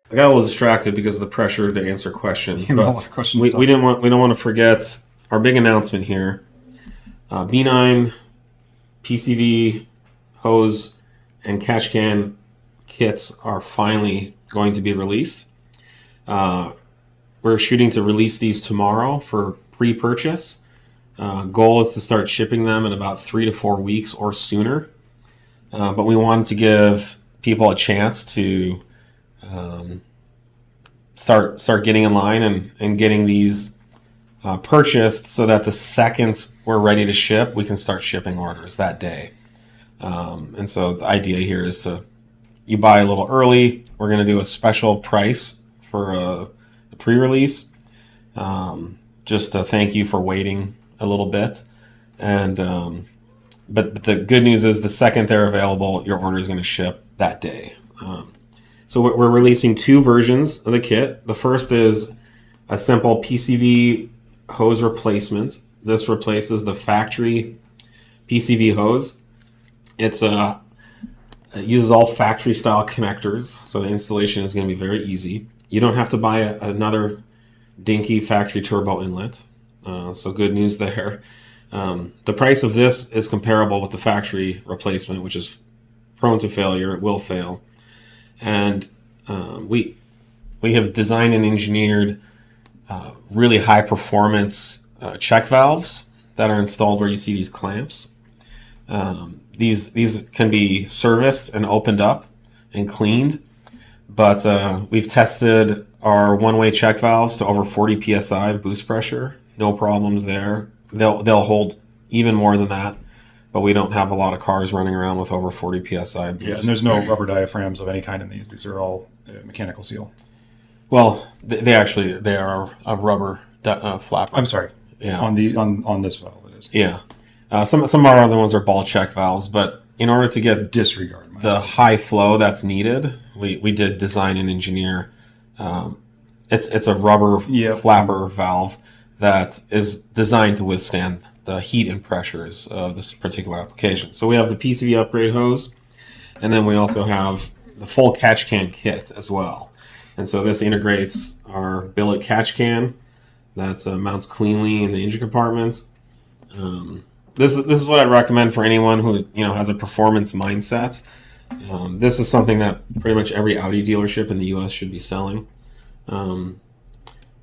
I got a little distracted because of the pressure to answer questions. But questions we don't want to forget our big announcement here. B9 PCV hose and catch can kits are finally going to be released. We're shooting to release these tomorrow for pre-purchase. Goal is to start shipping them in about 3 to 4 weeks or sooner. But we wanted to give people a chance to start getting in line and getting these purchased so that the second we're ready to ship, we can start shipping orders that day. And so the idea here is you buy a little early. We're going to do a special price for the pre-release, just to thank you for waiting a little bit. And but the good news is the second they're available, your order is going to ship that day. So we're releasing 2 versions of the kit. The first is a simple PCV hose replacement. This replaces the factory PCV hose. It uses all factory style connectors, so the installation is going to be very easy. You don't have to buy another dinky factory turbo inlet. So good news there. The price of this is comparable with the factory replacement, which is prone to failure. It will fail. And we have designed and engineered really high performance check valves that are installed where you see these clamps. These can be serviced and opened up and cleaned, but we've tested our one-way check valves to over 40 psi boost pressure. No problems there. They'll hold even more than that, but we don't have a lot of cars running around with over 40 psi boost. Yeah, and there's no rubber diaphragms of any kind in these. These are all mechanical seal. Well, they are a rubber flapper. I'm sorry. Yeah. On this valve it is. Yeah. Some of our other ones are ball check valves, but in order to get Disregard the high flow that's needed, we did design and engineer. It's a rubber flapper valve that is designed to withstand the heat and pressures of this particular application. So we have the PCV upgrade hose, and then we also have the full catch can kit as well. And so this integrates our billet catch can that mounts cleanly in the engine compartments. This is what I'd recommend for anyone who has a performance mindset. This is something that pretty much every Audi dealership in the U.S. should be selling.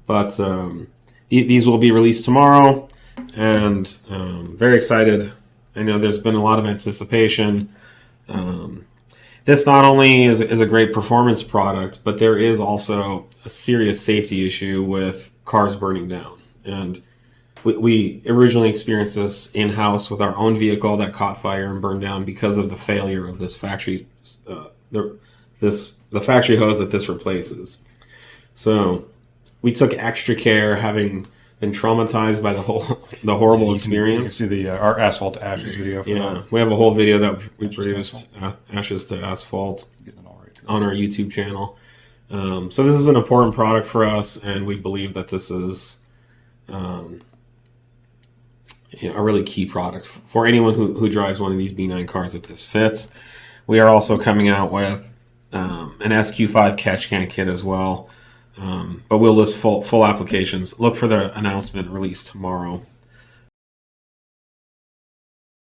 But these will be released tomorrow, and very excited. I know there's been a lot of anticipation. This not only is a great performance product, but there is also a serious safety issue with cars burning down. And we originally experienced this in-house with our own vehicle that caught fire and burned down because of the failure of this factory, the factory hose that this replaces. So we took extra care, having been traumatized by the horrible experience. You can see our Asphalt to Ashes video. Yeah, we have a whole video that we produced, Ashes to Asphalt, on our YouTube channel. So this is an important product for us, and we believe that this is a really key product for anyone who drives one of these B9 cars that this fits. We are also coming out with an SQ5 catch can kit as well. But we'll list full applications. Look for the announcement released tomorrow.